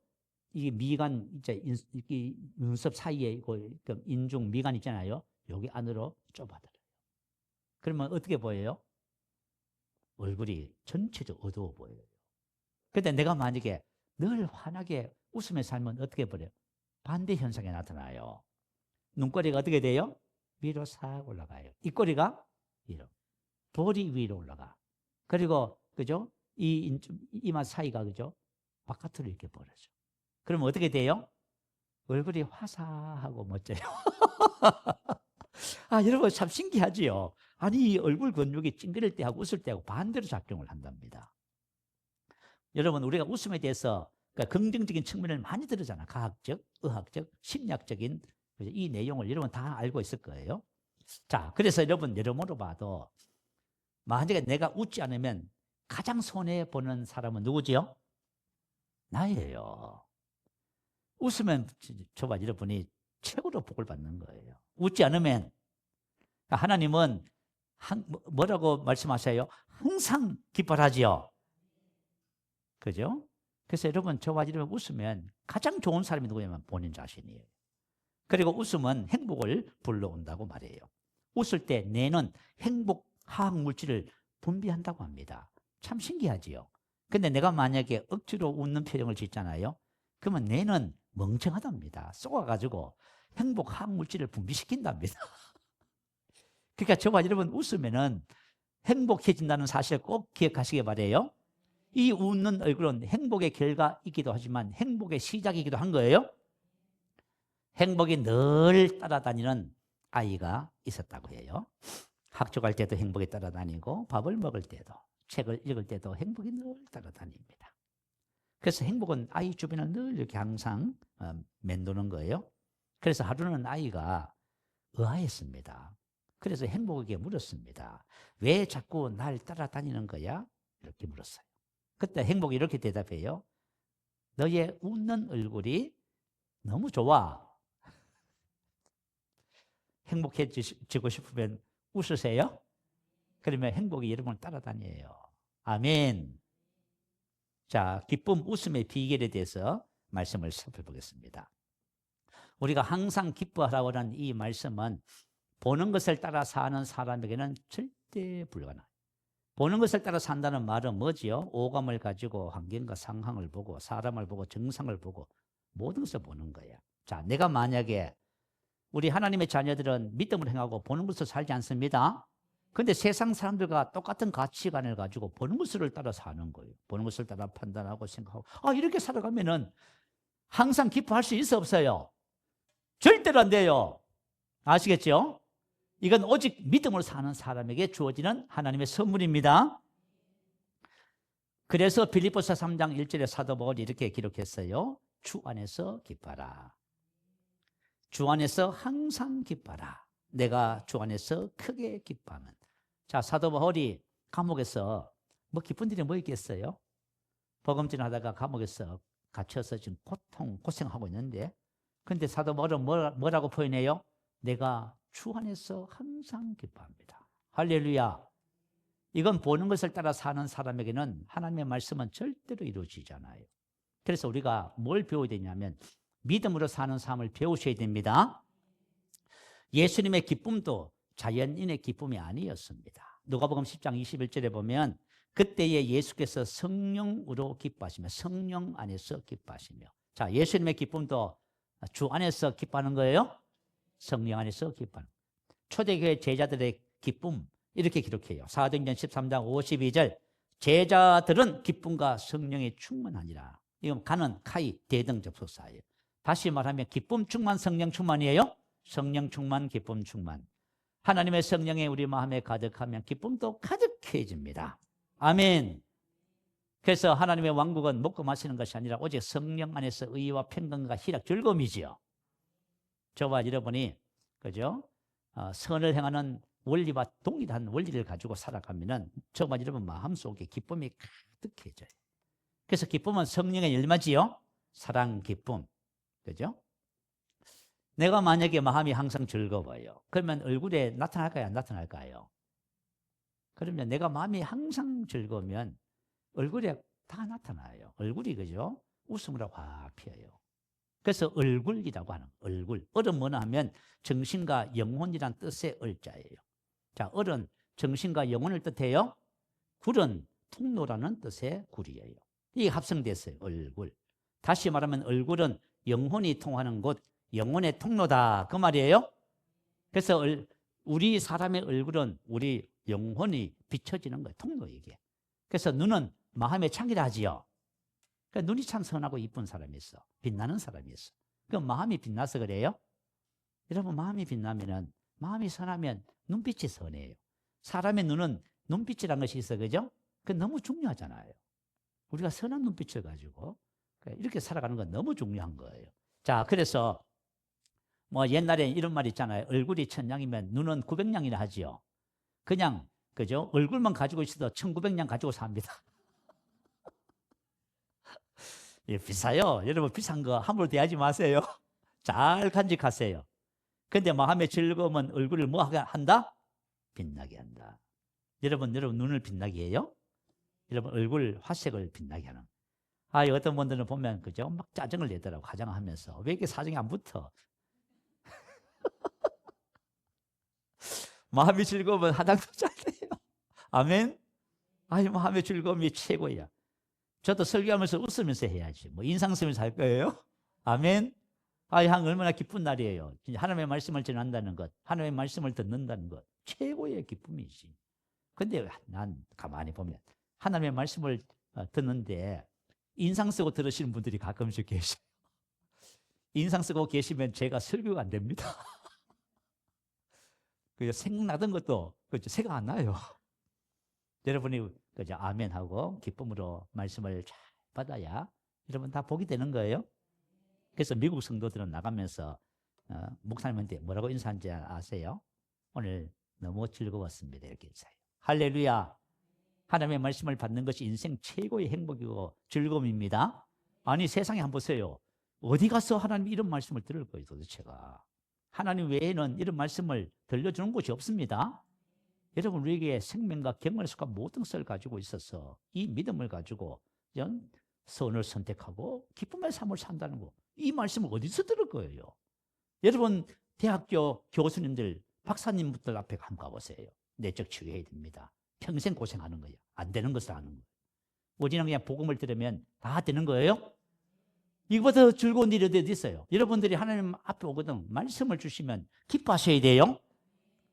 이 미간 이제 이 눈썹 사이에 그 인중 미간 있잖아요. 여기 안으로 좁아들어요. 그러면 어떻게 보여요? 얼굴이 전체적으로 어두워 보여요. 근데 내가 만약에 늘 환하게 웃으며 살면 어떻게 버려요? 반대 현상이 나타나요. 눈꼬리가 어떻게 돼요? 위로 싹 올라가요. 입꼬리가 위로, 볼이 위로 올라가. 그리고 그죠? 이 이마 사이가 그죠? 바깥으로 이렇게 벌어져. 그러면 어떻게 돼요? 얼굴이 화사하고 멋져요. 아, 여러분 참 신기하지요? 아니, 이 얼굴 근육이 찡그릴 때하고 웃을 때하고 반대로 작용을 한답니다. 여러분, 우리가 웃음에 대해서 그러니까 긍정적인 측면을 많이 들으잖아. 과학적, 의학적, 심리학적인 이 내용을 여러분 다 알고 있을 거예요. 자, 그래서 여러분 여러모로 봐도 만약에 내가 웃지 않으면 가장 손해보는 사람은 누구지요? 나예요. 웃으면 저봐 여러분이 최고로 복을 받는 거예요. 웃지 않으면 하나님은 뭐라고 말씀하세요? 항상 기뻐하지요. 그죠? 그래서 여러분 저와 여러분 웃으면 가장 좋은 사람이 누구냐면 본인 자신이에요. 그리고 웃음은 행복을 불러온다고 말해요. 웃을 때 뇌는 행복 화학 물질을 분비한다고 합니다. 참 신기하지요. 근데 내가 만약에 억지로 웃는 표정을 짓잖아요. 그러면 뇌는 멍청하답니다. 쏘아가지고 행복 화학 물질을 분비시킨답니다. 그러니까 저와 여러분 웃으면은 행복해진다는 사실을 꼭 기억하시기 바래요. 이 웃는 얼굴은 행복의 결과이기도 하지만 행복의 시작이기도 한 거예요. 행복이 늘 따라다니는 아이가 있었다고 해요. 학교 갈 때도 행복이 따라다니고 밥을 먹을 때도 책을 읽을 때도 행복이 늘 따라다닙니다. 그래서 행복은 아이 주변을 늘 이렇게 항상 맴도는 거예요. 그래서 하루는 아이가 의아했습니다. 그래서 행복에게 물었습니다. 왜 자꾸 날 따라다니는 거야? 이렇게 물었어요. 그때 행복이 이렇게 대답해요. 너의 웃는 얼굴이 너무 좋아. 행복해지고 싶으면 웃으세요. 그러면 행복이 여러분을 따라다녀요. 아멘. 자, 기쁨, 웃음의 비결에 대해서 말씀을 살펴보겠습니다. 우리가 항상 기뻐하라고 하는 이 말씀은 보는 것을 따라 사는 사람에게는 절대 불가능해요. 보는 것을 따라 산다는 말은 뭐지요? 오감을 가지고 환경과 상황을 보고 사람을 보고 정상을 보고 모든 것을 보는 거야. 자, 내가 만약에 우리 하나님의 자녀들은 믿음을 행하고 보는 것을 살지 않습니다. 그런데 세상 사람들과 똑같은 가치관을 가지고 보는 것을 따라 사는 거예요. 보는 것을 따라 판단하고 생각하고 이렇게 살아가면은 항상 기뻐할 수 있어 없어요? 절대로 안 돼요. 아시겠죠? 이건 오직 믿음으로 사는 사람에게 주어지는 하나님의 선물입니다. 그래서 빌립보서 3장 1절에 사도 바울이 이렇게 기록했어요. 주 안에서 기뻐하라. 주 안에서 항상 기뻐하라. 내가 주 안에서 크게 기뻐하면. 자, 사도 바울이 감옥에서 뭐 기쁜 일이 뭐 있겠어요? 복음진 하다가 감옥에서 갇혀서 지금 고생하고 있는데, 근데 사도 바울은 뭐라고 표현해요? 내가 주 안에서 항상 기뻐합니다. 할렐루야. 이건 보는 것을 따라 사는 사람에게는 하나님의 말씀은 절대로 이루어지잖아요. 그래서 우리가 뭘 배워야 되냐면 믿음으로 사는 삶을 배우셔야 됩니다. 예수님의 기쁨도 자연인의 기쁨이 아니었습니다. 누가복음 10장 21절에 보면 그때에 예수께서 성령으로 기뻐하시며 성령 안에서 기뻐하시며. 자, 예수님의 기쁨도 주 안에서 기뻐하는 거예요. 성령 안에서 기뻐하는. 초대교회 제자들의 기쁨 이렇게 기록해요. 사도행전 13장 52절 제자들은 기쁨과 성령에 충만하니라. 이건 가는 카이 대등접속사예요. 다시 말하면 기쁨 충만 성령 충만이에요. 성령 충만 기쁨 충만. 하나님의 성령이 우리 마음에 가득하면 기쁨도 가득해집니다. 아멘. 그래서 하나님의 왕국은 먹고 마시는 것이 아니라 오직 성령 안에서 의와 평강과 희락 즐거움이지요. 저와 여러분이 그죠? 선을 행하는 원리와 동일한 원리를 가지고 살아가면은 저와 여러분 마음속에 기쁨이 가득해져요. 그래서 기쁨은 성령의 열매지요. 사랑, 기쁨. 그죠? 내가 만약에 마음이 항상 즐거워요. 그러면 얼굴에 나타날까요? 안 나타날까요? 그러면 내가 마음이 항상 즐거우면 얼굴에 다 나타나요. 얼굴이 그죠? 웃음으로 확 피어요. 그래서 얼굴이라고 하는 얼굴. 얼은 뭐냐 하면 정신과 영혼이란 뜻의 얼자예요. 자, 얼은 정신과 영혼을 뜻해요. 굴은 통로라는 뜻의 굴이에요. 이게 합성됐어요. 얼굴. 다시 말하면 얼굴은 영혼이 통하는 곳, 영혼의 통로다. 그 말이에요. 그래서 우리 사람의 얼굴은 우리 영혼이 비춰지는 거예요. 통로 이게. 그래서 눈은 마음의 창이라 하지요. 그러니까 눈이 참 선하고 이쁜 사람이 있어. 빛나는 사람이 있어. 그 마음이 빛나서 그래요. 여러분 마음이 빛나면은 마음이 선하면 눈빛이 선해요. 사람의 눈은 눈빛이라는 것이 있어. 그죠? 그 너무 중요하잖아요. 우리가 선한 눈빛을 가지고 이렇게 살아가는 건 너무 중요한 거예요. 자, 그래서 뭐 옛날에 이런 말 있잖아요. 얼굴이 1000냥이면 눈은 900냥이라 하지요. 그냥 그죠? 얼굴만 가지고 있어도 1900냥 가지고 삽니다. 예, 비싸요. 여러분 비싼 거 함부로 대하지 마세요. 잘 간직하세요. 근데 마음의 즐거움은 얼굴을 뭐 한다? 빛나게 한다. 여러분 눈을 빛나게 해요? 여러분 얼굴 화색을 빛나게 하는. 어떤 분들은 보면 그죠? 막 짜증을 내더라고 화장하면서. 왜 이렇게 사정이 안 붙어? 마음이 즐거우면 화장도 잘 돼요. 아멘? 마음의 즐거움이 최고야. 저도 설교하면서 웃으면서 해야지. 뭐 인상 쓰면서 할 거예요? 아멘? 얼마나 기쁜 날이에요. 하나님의 말씀을 전한다는 것, 하나님의 말씀을 듣는다는 것, 최고의 기쁨이지. 근데 난 가만히 보면 하나님의 말씀을 듣는데 인상 쓰고 들으시는 분들이 가끔씩 계셔요. 인상 쓰고 계시면 제가 설교가 안 됩니다. 생각나던 것도 생각 안 나요. 여러분이 그죠? 아멘하고 기쁨으로 말씀을 잘 받아야 여러분 다 복이 되는 거예요. 그래서 미국 성도들은 나가면서 목사님한테 뭐라고 인사한지 아세요? 오늘 너무 즐거웠습니다. 이렇게 인사해요. 할렐루야. 하나님의 말씀을 받는 것이 인생 최고의 행복이고 즐거움입니다. 아니 세상에 한번 보세요. 어디 가서 하나님 이런 말씀을 들을 거예요 도대체가. 하나님 외에는 이런 말씀을 들려주는 곳이 없습니다. 여러분 우리에게 생명과 경건의 속한 모든 것을 가지고 있어서 이 믿음을 가지고 선을 선택하고 기쁨의 삶을 산다는 거, 이 말씀을 어디서 들을 거예요? 여러분 대학교 교수님들 박사님들 앞에 한번 가보세요. 내적 치유해야 됩니다. 평생 고생하는 거예요. 안 되는 것을 하는 거예요. 오직 그냥 복음을 들으면 다 되는 거예요? 이거보다 더 즐거운 일이 어디 있어요? 여러분들이 하나님 앞에 오거든 말씀을 주시면 기뻐하셔야 돼요.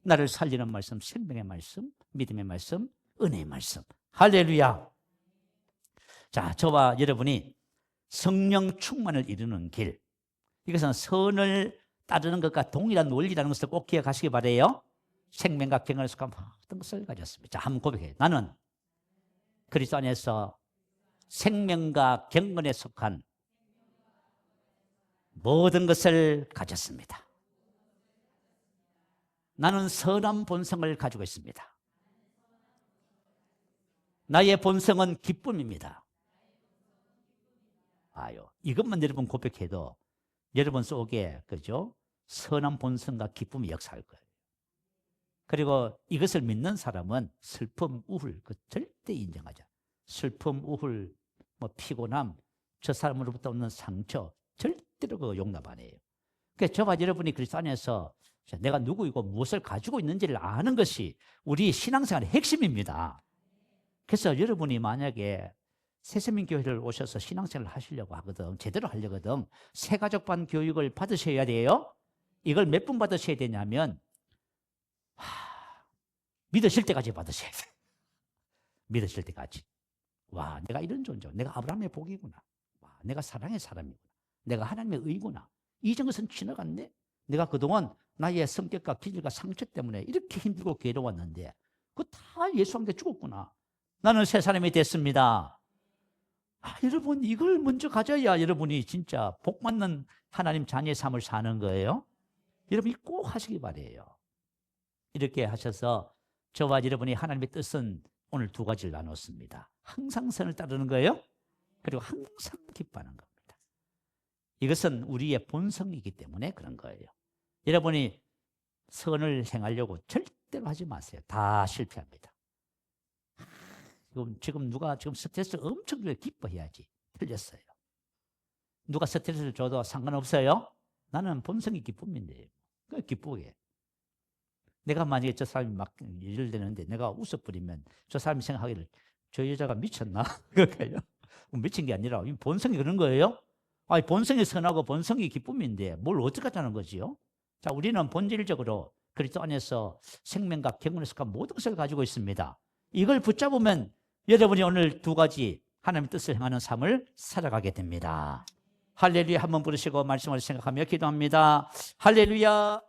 나를 살리는 말씀, 생명의 말씀, 믿음의 말씀, 은혜의 말씀. 할렐루야. 자, 저와 여러분이 성령 충만을 이루는 길, 이것은 선을 따르는 것과 동일한 원리라는 것을 꼭 기억하시기 바라요. 생명과 경건에 속한 모든 것을 가졌습니다. 자, 한번 고백해요. 나는 그리스도 안에서 생명과 경건에 속한 모든 것을 가졌습니다. 나는 선한 본성을 가지고 있습니다. 나의 본성은 기쁨입니다. 아유, 이것만 여러분 고백해도 여러분 속에 그죠? 선한 본성과 기쁨이 역사할 거예요. 그리고 이것을 믿는 사람은 슬픔, 우울 그 절대 인정하지 않아요. 슬픔, 우울, 뭐 피곤함, 저 사람으로부터 오는 상처 절대로 그 용납 안 해요. 그러니까 저와 여러분이 그리스도 안에서 내가 누구이고 무엇을 가지고 있는지를 아는 것이 우리 신앙생활의 핵심입니다. 그래서 여러분이 만약에 새생명교회를 오셔서 신앙생활을 하시려고 하거든, 제대로 하려거든 새가족반 교육을 받으셔야 돼요. 이걸 몇 분 받으셔야 되냐면 믿으실 때까지 받으셔야 돼요. 믿으실 때까지. 와, 내가 이런 존재, 내가 아브라함의 복이구나. 와, 내가 사랑의 사람이구나. 내가 하나님의 의구나. 이전 것은 지나갔네. 내가 그동안 나의 성격과 기질과 상처 때문에 이렇게 힘들고 괴로웠는데 그거 다 예수 함께 죽었구나. 나는 새 사람이 됐습니다. 여러분 이걸 먼저 가져야 여러분이 진짜 복 받는 하나님 자녀의 삶을 사는 거예요. 여러분이 꼭 하시기 바라요. 이렇게 하셔서 저와 여러분이 하나님의 뜻은 오늘 두 가지를 나눴습니다. 항상 선을 따르는 거예요. 그리고 항상 기뻐하는 겁니다. 이것은 우리의 본성이기 때문에 그런 거예요. 여러분이 선을 행하려고 절대로 하지 마세요. 다 실패합니다. 지금 누가 스트레스 엄청 주면 기뻐해야지. 틀렸어요. 누가 스트레스를 줘도 상관없어요. 나는 본성이 기쁨인데 기쁘게. 내가 만약에 저 사람이 막 일을 되는데 내가 웃어버리면 저 사람이 생각하기를 저 여자가 미쳤나? 그럴까요? 미친 게 아니라 본성이 그런 거예요. 본성이 선하고 본성이 기쁨인데 뭘 어떡하자는 거지요? 자, 우리는 본질적으로 그리스도 안에서 생명과 경건에 속한 모든 것을 가지고 있습니다. 이걸 붙잡으면 여러분이 오늘 두 가지 하나님의 뜻을 행하는 삶을 살아가게 됩니다. 할렐루야 한번 부르시고 말씀을 생각하며 기도합니다. 할렐루야.